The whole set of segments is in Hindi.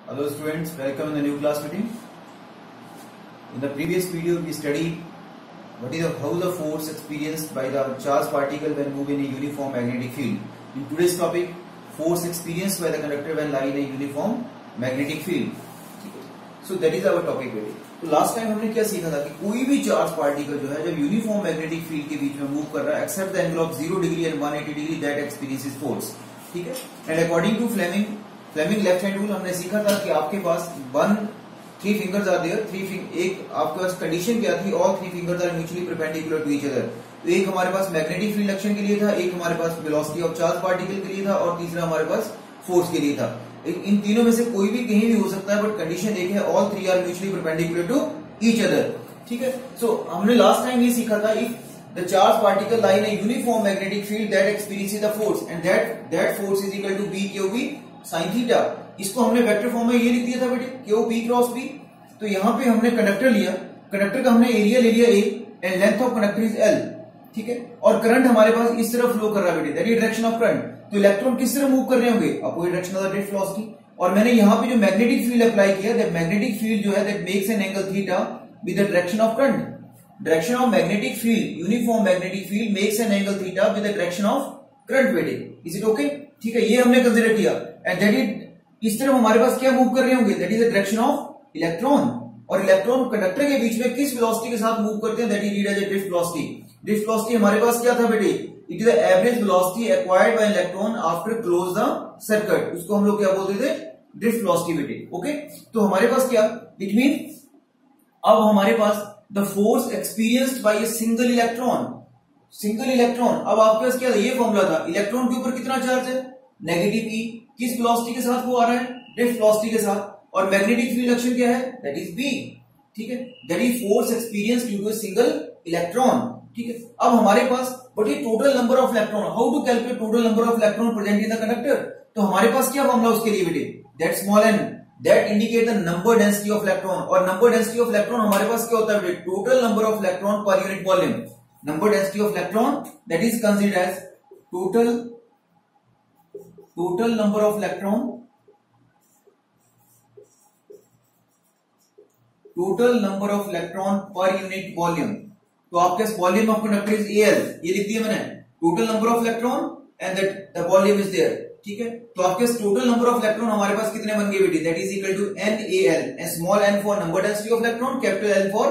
Hello students, welcome in the new class meeting. In the previous video we studied how the force experienced by the charged particle when move in a uniform magnetic field. In today's topic, force experienced by the conductor when lie in a uniform magnetic field. So that is our topic today. तो लास्ट टाइम हमने क्या सीखा था कि कोई भी चार्ज पार्टिकल जो है जब यूनिफॉर्म मैग्नेटिक फील्ड के बीच में मूव कर रहा है except the angle of 0 degree and 180 degree that experiences force. ठीक है. And according to Fleming left hand rule हमने सीखा था कि आपके पास 3 फिंगर्स आर देयर. एक आपके पास कंडीशन क्या थी, all 3 fingers are mutually perpendicular to each other. तो एक हमारे पास मैग्नेटिक फील्ड एक्शन के लिए था, एक हमारे पास वेलोसिटी ऑफ चार्ज पार्टिकल के लिए था और तीसरा हमारे पास फोर्स के लिए था. इन तीनों में से कोई भी कहीं भी हो सकता है, बट कंडीशन एक है, all 3 are mutually perpendicular to each other. ठीक है. सो हमने लास्ट टाइम ये सीखा था, if the charged particle lie in a uniform magnetic field that experiences the force and that force is equal to b qb sin theta. इसको हमने वेक्टर फॉर्म में ये लिख दिया था बेटे, q b क्रॉस b. तो यहाँ पे हमने कंडक्टर लिया, कंडक्टर का हमने एरिया ले लिया a and length of conductor is l. ठीक है. और करंट हमारे पास इस तरफ फ्लो कर रहा है बेटे, that is direction of current. तो इलेक्ट्रॉन किस तरह मूव कर रहे होंगे, opposite direction of the drift velocity. और मैंने यहाँ पे जो मैग्नेटिक फील्ड अप्लाई किया, दैट मैग्नेटिक फील्ड जो है that makes an angle theta with the direction of current. Direction of magnetic field, uniform magnetic field makes an angle theta with the direction of current बेटे. Is it okay? ठीक है. ये हमने कंसीडर किया एंड दैट इज इस तरफ हमारे पास क्या मूव कर रहे होंगे, that is the direction of electron. और इलेक्ट्रॉन कंडक्टर के बीच में किस वेलोसिटी के साथ मूव करते हैं, that is read as drift velocity. Drift velocity हमारे पास क्या था बेटे, it is the average velocity acquired by electron after close the circuit. उसको हम लोग क्या बोलते थे, ड्रिफ्ट वेलोसिटी बेटे. ओके. तो हमारे पास क्या, इट मीन अब हमारे पास the force experienced by a single electron. अब आपके पास क्या था, ये फॉर्मूला था, इलेक्ट्रॉन के ऊपर कितना चार्ज है, नेगेटिव ई. किस वेलोसिटी के साथ वो आ रहा है, ड्रिफ्ट वेलोसिटी के साथ. और मैग्नेटिक फील्ड एक्शन क्या है, दैट इज बी. ठीक है. That is force experienced due to a single electron. ठीक है. अब हमारे पास what is total number of electron, how to calculate total number of electron present in the conductor. तो हमारे पास क्या फॉर्मूला उसके लिए बेटे, that small n that indicate the number density of electron. और number density of electron हमारे पास क्या होता है, total number of electron per unit volume. Number density of electron that is considered as total number of electron, total number of electron per unit volume. तो आपके volume of conductor is AL, ये लिख दिया मैंने, total number of electron and that the volume is there. ठीक है. तो आपके टोटल नंबर ऑफ इलेक्ट्रॉन हमारे पास कितने बन गए बेटी, that is equal to NaL. Small n for number density of electron, capital L for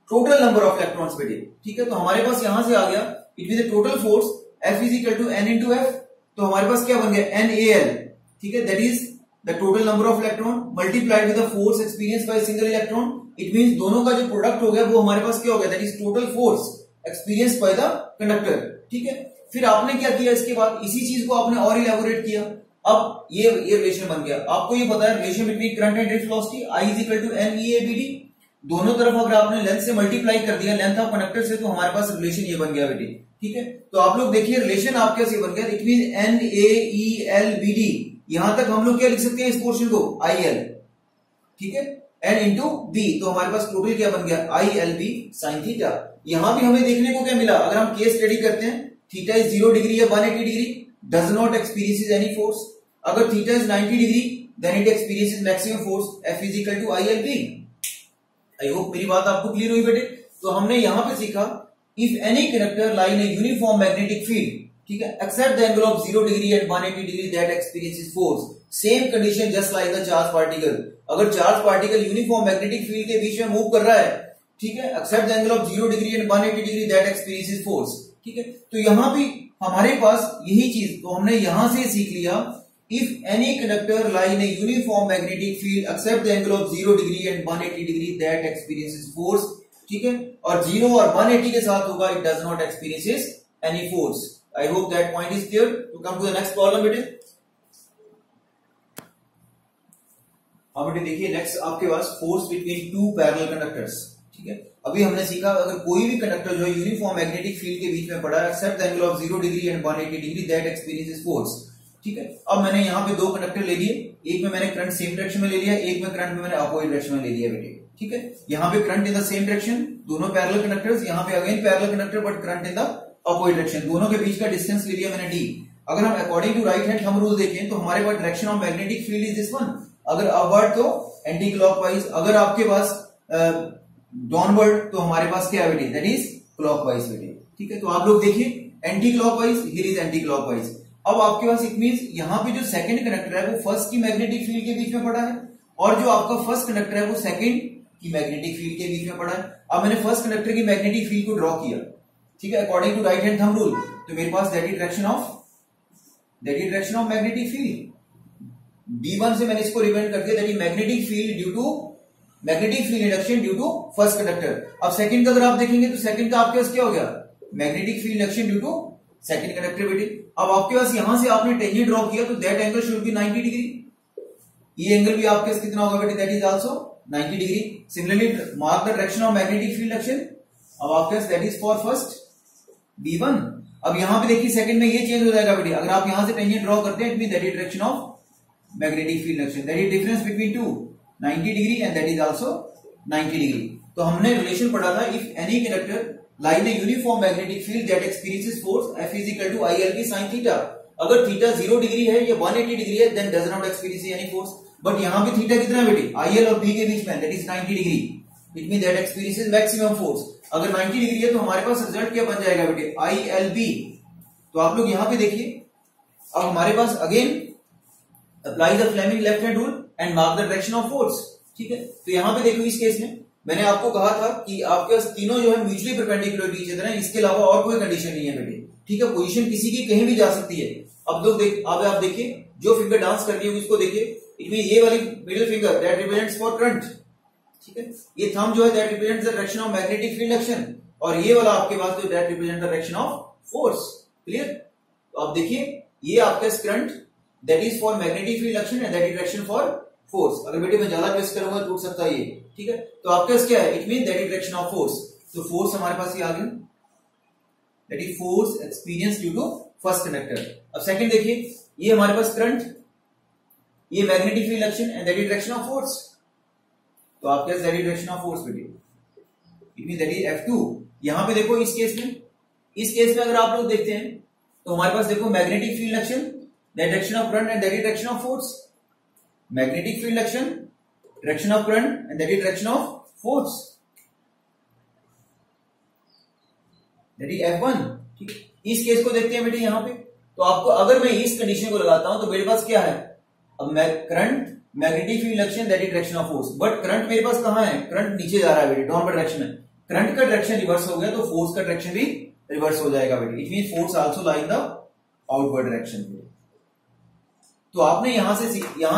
total number of electrons बेटी. ठीक है. तो हमारे पास यहां से आ गया, it mean the total force F is equal to N into F. तो हमारे पास क्या बन गया, NaL. ठीक है. That is the total number of electron multiplied with the force experience by single electron. It mean दोनों का जो प्रोडक्ट हो गया वो हमारे पास क्या हो गया, that is total force experience by the conductor. ठीक है. फिर आपने क्या किया, इसके बाद इसी चीज को आपने और इलैबोरेट किया. अब ये रिलेशन बन गया. आपको ये पता है relation between current and drift velocity, I is equal to NeABD. दोनों तरफ अगर आपने लेंथ से मल्टीप्लाई कर दिया, लेंथ ऑफ कंडक्टर से, तो हमारे पास रिलेशन ये बन गया बेटी. ठीक है. तो आप लोग देखिए रिलेशन आपके से बन गया, इट मीन NaELBD. यहां तक हम लोग क्या लिख सकते हैं इस पोर्शन को, IL. ठीक है. N into B. तो हमारे पास टोटल क्या बन गया, ILB sin थीटा. यहां भी हमें देखने को क्या मिला, अगर हम केस स्टडी करते हैं, थीटा इज 0 डिग्री या 180 degree, does not experiences any force. अगर theta is 90 degree then it experiences maximum force, F is equal to ILB. I hope मेरी बात आपको क्लियर हुई बेटे. तो हमने यहां पे सीखा, if any conductor lie in a uniform magnetic field, ठीक है, except the angle of 0 degree and 180 degree that experiences force. Same condition just like the charge particle. अगर charge particle uniform magnetic field के बीच में मूव कर रहा है, ठीक है, except the angle of 0 degree and 180 degree that experiences force. ठीक है. तो यहां भी हमारे पास यही चीज, तो हमने यहां से सीख लिया, if any conductor lie in a uniform magnetic field except the angle of 0 degree and 180 degree that experiences force. ठीक है. और 0 और 180 के साथ होगा, it does not experiences any force. I hope that point is clear. To come to the next problem बेटे. अब बेटे देखिए नेक्स्ट आपके पास force between two parallel conductors. ठीक है. अभी हमने सीखा, अगर कोई भी कंडक्टर जो है यूनिफॉर्म मैग्नेटिक फील्ड के बीच में पड़ा है except the angle of 0 degree and 180 degree that experiences force. ठीक है. अब मैंने यहाँ पे दो कंडक्टर ले लिए, एक में मैंने करंट सेम डायरेक्शन में ले लिया, एक में करंट में मैंने अपोजिट डायरेक्शन में ले लिया बेटे. ठीक है. यहाँ पे current in the same direction, दोनों पैरेलल कंडक्टर्स, यहाँ पे again parallel conductor but current in the opposite direction. दोनों के बीच का डिस्टेंस ले लिया मैंने D. अगर हम according to right hand thumb rule देखें तो हमारे पास direction of magnetic field is this one, अगर अपवर्ड तो एंटी क्लॉकवाइज, अगर आपके पास डाउनवर्ड तो हमारे पास क्या है बेटे, दैट इज क्लॉकवाइज बेटे। ठीक है, तो आप लोग देखिए anti clockwise, here is anti clockwise. अब आपके पास इट मींस यहाँ पे जो सेकंड कंडक्टर है वो फर्स्ट की मैग्नेटिक फील्ड के बीच में पड़ा है, और जो आपका फर्स्ट कंडक्टर है वो सेकंड की मैग्नेटिक फील्ड के बीच में पड़ा है। अब मैंने फर्स्ट कंडक्टर की मैग्नेटिक फील्ड को ड्रॉ किया, ठीक है, according to right hand thumb rule, तो मेरे पास that is direction of magnetic field. B1 से मैंने इसको रिप्रेजेंट कर दिया, that is magnetic field induction due to first conductor. अब सेकंड का अगर आप देखेंगे तो सेकंड का आपके पास क्या हो गया, magnetic field induction due to second conductivity. अब आपके पास यहां से आपने टेंजेंट ड्रॉ किया तो that angle should be 90 degree. ये एंगल भी आपके पास कितना होगा बेटे, that is also 90 degree. Similarly mark the direction of magnetic field induction. अब आपके पास that is for first B1। अब यहां पे देखिए सेकंड में ये चेंज हो जाएगा बेटे, अगर आप यहां से टेंजेंट ड्रॉ करते हैं it mean that is direction of magnetic field induction, that is difference between two 90 degree and that is also 90 degree. तो हमने रिलेशन पढ़ा था, if any conductor lie in a uniform magnetic field that experiences force F is equal to ILB sin theta। अगर थीटा 0 डिग्री है या 180 डिग्री है then does not experience any force। But यहाँ पे थीटा कितना है बेटे, IL और B के बीच में, that is 90 degree, it mean that experiences maximum force। अगर 90 डिग्री है तो हमारे पास रिजल्ट क्या बन जाएगा बेटे, ILB। तो आप लोग यहाँ पे देखिए, अब हमारे पास again apply the Fleming left hand rule and mark the direction of force. ठीक है, तो यहाँ पे देखो इस केस में मैंने आपको कहा था कि आपके पास तीनों जो है mutually perpendicular to each other है, इसके अलावा और कोई कंडीशन नहीं है बेटे। ठीक है, पोजीशन किसी की कहीं भी जा सकती है। अब लोग अब आप देखिए जो फिंगर डांस कर रही है उसको देखिए, इट मीन ये वाली middle finger that represents for current. ठीक है, ये थंब जो है that represents the direction of magnetic field action, और ये वाला आपके पास जो that represent the direction of force. Clear, तो आप देखिए ये आपका current that is for magnetic field action and that is direction for force. अगर बेटे मैं ज्यादा प्रेस करूंगा तो टूट सकता है ये। ठीक है, तो आपके पास क्या है, it mean that is direction of force. तो फोर्स हमारे पास ये आ गया, that is force experience due to first conductor. अब सेकंड देखिए, ये हमारे पास करंट, ये magnetic field action and that is direction of force. तो आपके पास that is direction of force बेटे, it mean that is F2। यहां पे देखो इस केस में अगर आप लोग देखते हैं तो हमारे पास देखो magnetic field action, that direction of current and that is direction of force. Magnetic field action, direction of current and that is direction of force, that is F1। ठीक, इस केस को देखते हैं बेटे यहां पे, तो आपको अगर मैं इस कंडीशन को लगाता हूं तो मेरे पास क्या है, अब current magnetic field action that is direction of force, but current मेरे पास कहां है, करंट नीचे जा रहा है बेटे, डाउनवर्ड डायरेक्शन में। करंट का डायरेक्शन रिवर्स हो गया तो फोर्स का डायरेक्शन भी रिवर्स हो जाएगा बेटे, it mean force also lie in the outward direction. तो आपने यहां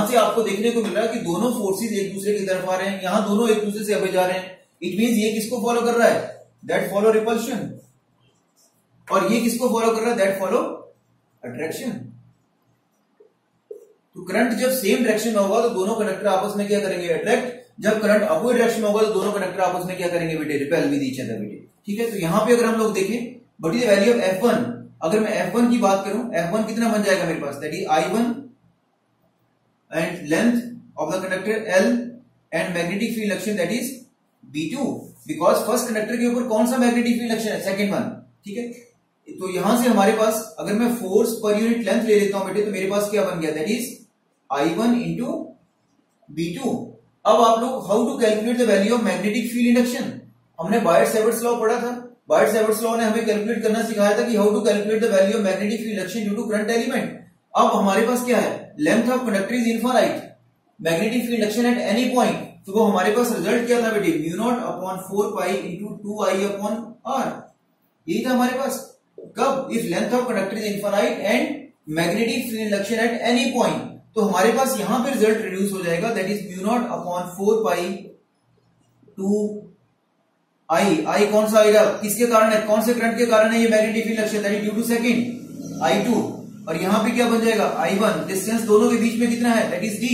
से आपको देखने को मिल रहा है कि दोनों फोर्सेस एक दूसरे की तरफ आ रहे हैं, यहां दोनों एक दूसरे से अबे जा रहे हैं। इट मींस ये किसको फॉलो कर रहा है, दैट फॉलो रिपल्शन, और ये किसको फॉलो कर रहा है, दैट फॉलो अट्रैक्शन। तो करंट जब सेम डायरेक्शन में होगा तो दोनों कंडक्टर आपस में क्या करेंगे, अट्रैक्ट। जब करंट अपोजिट डायरेक्शन में होगा तो दोनों कंडक्टर आपस में क्या करेंगे बेटे, रिपेल विद ईच अदर बेटे। ठीक है, तो यहां पे अगर हम लोग देखें what is the value of F1, अगर मैं F1 की बात करूं, F1 कितना बन जाएगा मेरे पास, that is I1 and length of the conductor L and magnetic field action that is B2, because first conductor के ऊपर कौन सा magnetic field action है, second one। ठीक है, तो यहां से हमारे पास अगर मैं फोर्स पर यूनिट लेंथ ले लेता हूं बेटे तो मेरे पास क्या बन गया, that is I1 into B2। अब आप लोग how to calculate the value of magnetic field induction, हमने बायट-सैवर्ट्स लॉ पढ़ा था। बायट-सैवर्ट्स लॉ ने हमें कैलकुलेट करना सिखाया था कि how to calculate the value of magnetic field induction due to current element. अब हमारे पास क्या है, length of conductor is infinite, magnetic field induction at any point, तो वो हमारे पास रिजल्ट क्या था बेटे, μ0/4π × 2I/r, यही था हमारे पास। कब, if length of conductor is infinite and magnetic field induction at any point, तो हमारे पास यहां पे रिजल्ट रिड्यूस हो जाएगा, दैट इज μ0/4π × I कौन सा आएगा, किसके कारण है, कौन से करंट के कारण है ये magnetic field induction, that is due to second I2, और यहां पे क्या बन जाएगा I1, डिस्टेंस दोनों के बीच में कितना है, दैट इज D।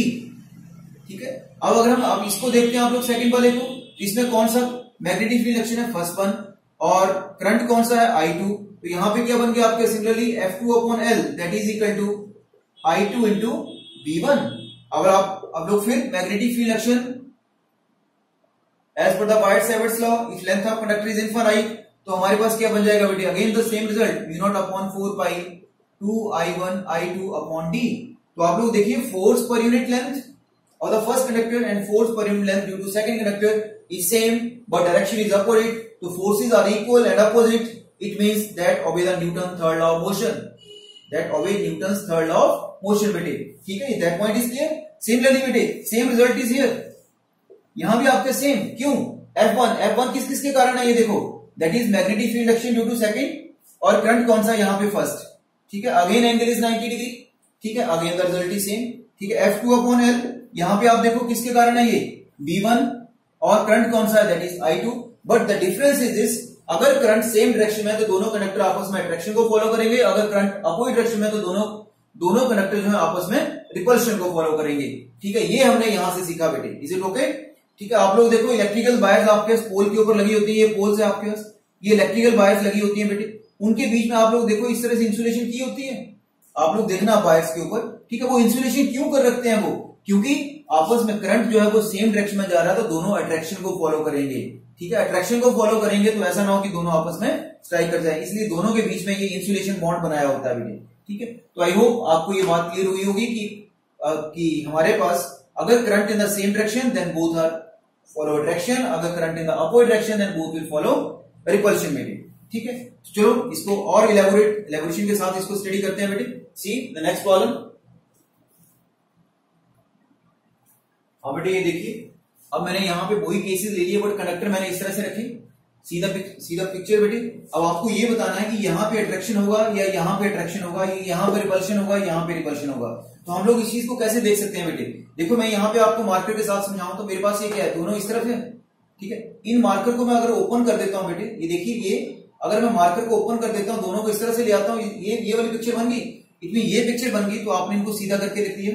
ठीक है, अब अगर हम अब इसको देखते हैं आप लोग सेकंड वाले को, इसमें कौन सा मैग्नेटिक फील्ड एक्शन है, फर्स्ट वन, और करंट कौन सा है I2, तो यहां पे क्या बन गया आपके, similarly F2/L that is equal to I2 into V1। अब लोग फिर magnetic field action as per the Biot Savart's law, if length of conductor is infinite, तो हमारे पास क्या बन जाएगा बेटे, again the same result, μ0/4π × I1 I2/D। तो आप लोग देखिए force per unit length of the first conductor and force per unit length due to second conductor is same but direction is opposite, so forces are equal and opposite, it means that obey the Newton's third law of motion. That obey Newton's third law of motion बेटे, ठीक है, that point is clear. Similarly बेटे, same result is here. यहां भी आपके सेम, क्यों? F1 किस किस के कारण है ये देखो, that is magnetic field action due to second, और करंट कौन सा यहाँ पे फर्स्ट, ठीक है, अगेन एंगल इज 90 डिग्री, ठीक है, again the result is same, ठीक है. F2 अपॉन L, यहाँ पे आप देखो किसके कारण है ये, V1, और करंट कौन सा है, that is I2. But the difference is this, अगर करंट सेम डायरेक्शन में है तो दोनों कंडक्टर आपस में अट्रैक्शन को फॉलो करेंगे, अगर करंट अपोजिट डायरेक्शन में तो दोनों कंडक्टर जो है आपस में रिपल्शन को फॉलो करेंगे, ठीक है. ये हमने यहां से सीखा बेटे, इज इट ओके, ठीक है. आप लोग देखो इलेक्ट्रिकल वायर्स आपके पोल के ऊपर लगी होती है, ये पोल्स है आपके पास, ये इलेक्ट्रिकल वायर्स लगी होती है बेटे, उनके बीच में आप लोग देखो इस तरह से इंसुलेशन की होती है, आप लोग देखना वायर्स के ऊपर, ठीक है. वो इंसुलेशन क्यों कर रखते हैं वो, क्योंकि आपस में करंट जो है वो सेम डायरेक्शन में जा रहा है तो दोनों अट्रैक्शन को फॉलो करेंगे, ठीक है. अट्रैक्शन को फॉलो करेंगे तो ऐसा ना हो कि दोनों आपस में स्ट्राइक कर जाए, इसलिए दोनों के बीच में ये इंसुलेशन बॉन्ड बनाया होता है बेटे, ठीक है. तो आई होप आपको ये बात क्लियर हुई होगी कि हमारे पास अगर current in the same direction then both are follow attraction, अगर current in the opposite direction then both will follow repulsion बेटे, ठीक है. चलो इसको और इलेबोरेशन के साथ इसको स्टडी करते हैं बेटे. See the next problem. अब बेटे ये देखिए, अब मैंने यहाँ पे वही केसेस ले लिए बट कंडक्टर मैंने इस तरह से रखी, सीधा पिक्चर बेटे. अब आपको ये बताना है कि यहाँ पे अट्रैक्शन होगा या यहाँ पे अट्रैक्शन होगा, यहाँ पे रिपल्शन होगा, यहाँ पे रिपल्शन होगा. तो हम लोग इस चीज को कैसे देख सकते हैं बेटे, देखो मैं यहाँ पे आपको मार्कर के साथ समझाऊं तो मेरे पास ये क्या है, दोनों इस तरफ है, ठीक है. इन मार्कर को मैं अगर ओपन कर देता हूँ बेटे, ये देखिए, ये अगर मैं मार्कर को ओपन कर देता हूँ, दोनों को इस तरह से ले आता हूँ, ये वाली पिक्चर बन गई, इतनी ये पिक्चर बन गई, तो आपने इनको सीधा करके लिख दिया,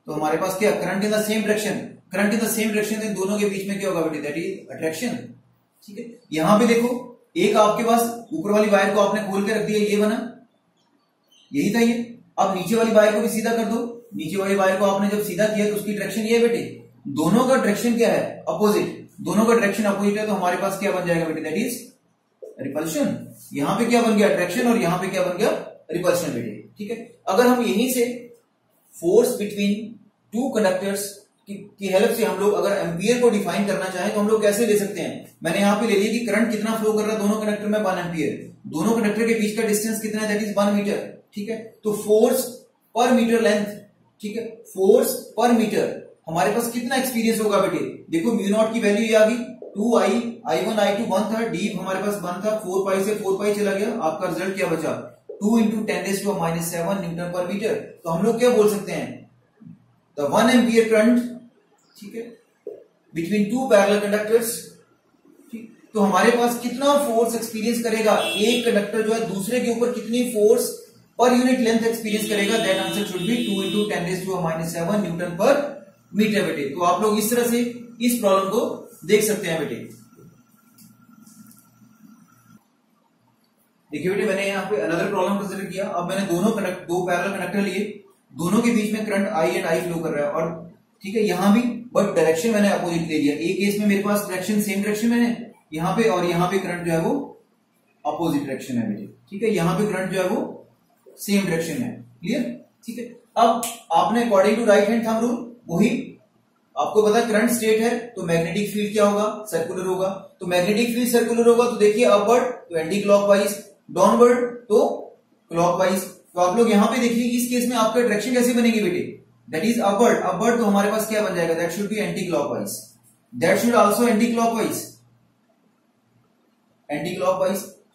तो हमारे पास क्या, current in the same direction, current in the same direction, दोनों के बीच में क्या होगा बेटे, दैट इज अट्रैक्शन, ठीक है. यहां पे देखो एक आपके पास ऊपर वाली वायर को आपने खोल के रख दिया, ये बना, यही था ये. अब नीचे वाली वायर को भी सीधा कर दो, नीचे वाली वायर को आपने जब सीधा किया तो उसकी डायरेक्शन ये है बेटे, दोनों का डायरेक्शन क्या है, अपोजिट, दोनों का डायरेक्शन अपोजिट है, तो हमारे पास क्या बन जाएगा बेटे, दैट इज रिपल्शन. यहां पे क्या बन गया, अट्रैक्शन, और यहां पे क्या बन गया, रिपल्शन बेटे, ठीक है. अगर हम यहीं से फोर्स बिटवीन टू कंडक्टर्स की हेल्प से हम लोग अगर एम्पियर को डिफाइन करना चाहें तो हम लोग कैसे ले सकते हैं, मैंने यहां पे ले लिया कि करंट कितना फ्लो कर रहा है दोनों कंडक्टर में, 1 एम्पियर, दोनों कंडक्टर के बीच का डिस्टेंस कितना है, दैट इज 1 मीटर, ठीक है. तो फोर्स पर मीटर लेंथ, ठीक है, फोर्स पर मीटर हमारे पास कितना एक्सपीरियंस होगा बेटे, देखो म्यू नॉट की वैल्यू ये आ गई, 2i, i1 i2 1 था, डी हमारे पास 1 था, 4 पाई से 4 पाई चला गया, आपका रिजल्ट क्या बचा, 2 × 10⁻⁷ न्यूटन पर मीटर. तो हम लोग क्या बोल सकते हैं, द 1 एम्पियर करंट, ठीक है, बिटवीन टू पैरेलल कंडक्टर्स, ठीक. तो हमारे पास कितना फोर्स एक्सपीरियंस करेगा एक कंडक्टर जो है दूसरे के ऊपर, कितनी force per unit length experience करेगा, that answer should be 2 × 10⁻⁷ newton per metre बेटे. तो आप लोग इस तरह से इस प्रॉब्लम को देख सकते हैं बेटे. देखिए बेटे, मैंने यहाँ पे अनदर प्रॉब्लम कंसीडर किया. अब मैंने दो पैरेलल कंडक्टर लिए, दोनों के बीच में current I and I flow कर रहा है, और ठीक है यहां भी, बट डायरेक्शन मैंने अपोजिट ले लिया. एक केस में मेरे पास डायरेक्शन सेम डायरेक्शन में है यहां पे, और यहां पे करंट जो है वो अपोजिट डायरेक्शन है बेटे, ठीक है. यहां पे करंट जो है वो सेम डायरेक्शन में है, क्लियर, ठीक है. अब आपने according to right hand thumb rule, वही आपको पता है करंट स्टेट है तो मैग्नेटिक फील्ड क्या होगा, सर्कुलर होगा. तो मैग्नेटिक फील्ड सर्कुलर होगा तो देखिए अपवर्ड तो एंटी क्लॉकवाइज, डाउनवर्ड तो क्लॉकवाइज. तो आप लोग यहां पे देखिए इस केस में आपका डायरेक्शन कैसे बनेगी बेटे, दैट इज अपवर्ड, तो हमारे पास क्या बन जाएगा, that should be anti clockwise, that should also anti clockwise.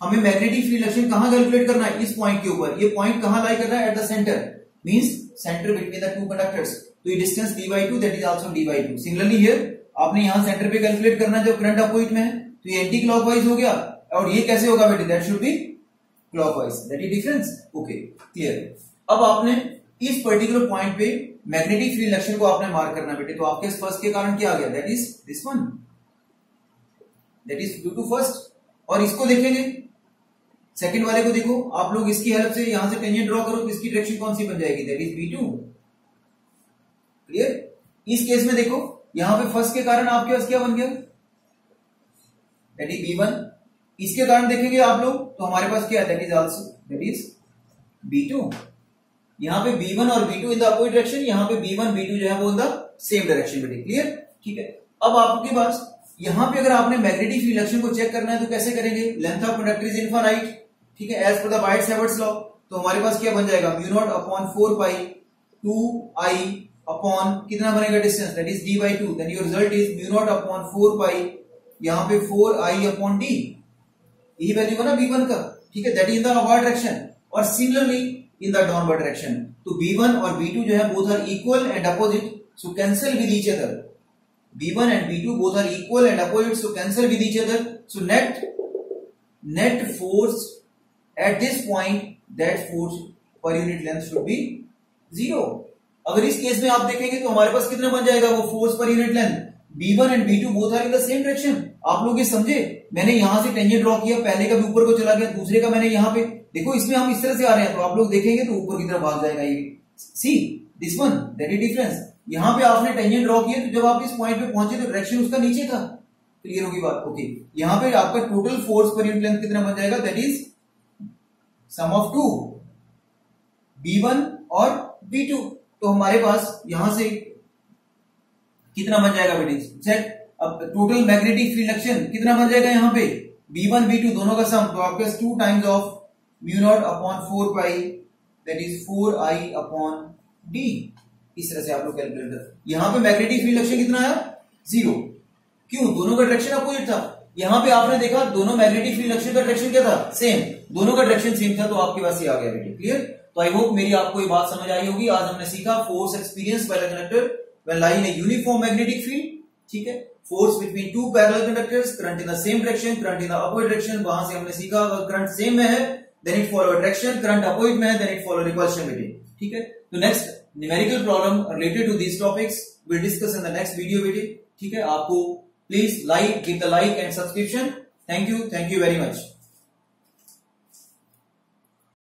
हमें मैग्नेटिक फील्ड एक्शन कहां कैलकुलेट करना है, इस पॉइंट के ऊपर. ये पॉइंट कहां लाई कर रहा है, at the centre, means centre between the two conductors. तो ये distance d/2, that is also d/2. Similarly here आपने यहां सेंटर पे कैलकुलेट करना है, जब करंट अपोजिट में है तो ये एंटी क्लॉकवाइज हो गया, और ये कैसे होगा बेटे, that should be clockwise, that is difference. Okay, clear. अब आपने इस पर्टिकुलर पॉइंट पे मैग्नेटिक फील्ड एक्शन को आपने मार्क करना बेटे. तो आपके फर्स्ट के कारण क्या आ गया, that is this one, that is due to first. और इसको देखेंगे सेकंड वाले को, देखो आप लोग इसकी हेल्प से यहां से टेंजेंट ड्रॉ करो तो इसकी डायरेक्शन कौन सी बन जाएगी, दैट इज V2, क्लियर. इस केस में देखो यहां पे फर्स्ट के कारण आपके पास क्या बन गया, दैट इज V1. इसके कारण देखेंगे आप लोग तो हमारे पास क्या है, that is also that is V2, यहाँ पे B1 और B2 in the opposite direction, यहाँ पे B1 B2 जो है वो इन द सेम डायरेक्शन बेटे। क्लियर? ठीक है। अब आपके पास यहाँ पे अगर आपने मैग्नेटिक फील्ड एक्शन को चेक करना है तो कैसे करेंगे? Length of conductor is infinite, ठीक है, as per the bite-Savart's law. तो हमारे पास क्या बन जाएगा? Mu naught upon 4 pi 2i upon कितना बनेगा distance, that is d by 2। Then your result is mu naught upon 4 pi, यहाँ पे 4i अपॉन d, यही वैल्यू है ना B1 का, ठीक है, that is the upward direction. और similarly in the downward direction, तो B1 और B2 जो है both are equal and opposite, so cancel with each other. B1 and B2 both are equal and opposite, so cancel with each other. So net force at this point, that force per unit length should be 0. अगर इस केस में आप देखेंगे तो हमारे पास कितना बन जाएगा वो force per unit length? B1 and B2 both are in the same direction। आप लोग ये समझे? मैंने यहां से टेंजेंट ड्रॉ किया, पहले का भी ऊपर को चला गया, दूसरे का मैंने यहाँ पे, देखो इसमें हम इस तरह से आ रहे हैं तो आप लोग देखेंगे तो ऊपर की तरफ भाग जाएगा ये। See this one, that is difference. यहाँ पे आपने टेंजेंट ड्रॉ किया तो जब आप इस पॉइंट पे पहुंचे तो डायरेक्शन उसका नीचे था। क्लियर होगी बात? ओके। यहाँ पे आपका total force per unit length कितना बन जाएगा? That is some of 2 B1 और B2। तो हमारे पास यहां से कितना बन जाएगा बेटी? चेक। अब टोटल मैग्नेटिक फील्ड एक्शन कितना बन जाएगा यहाँ पे? B1 B2 दोनों का सम, तो आपके पास 2 times of mu naught upon 4 pi, that is 4i upon d। इस तरह से आप लोग कैलकुलेट कर। यहाँ पे मैग्नेटिक फील्ड एक्शन कितना आया? 0। क्यों? दोनों का डायरेक्शन अपोजिट था। यहाँ पे आपने देखा दोनों मैग्नेटिक फील्ड एक्शन का डायरेक्शन क्या था? सेम। दोनों का डायरेक्शन सेम था तो आपके पास ये आ गया बेटे। क्लियर? तो आई होप मेरी आपको ये बात समझ आई होगी। आज हमने सीखा force experience by the conductor when lying in a uniform magnetic field, ठीक है, force between two parallel conductors, current in the same direction, current in the opposite direction. वहां से हमने सीखा अगर करंट सेम में है then it follow direction, current opposite में है देन इट फॉलो रिपल्शन बेटे। ठीक है, तो next numerical problem related to these topics we'll discuss in the next video बेटे। ठीक है, आपको please like, give the like and subscription. Thank you very much।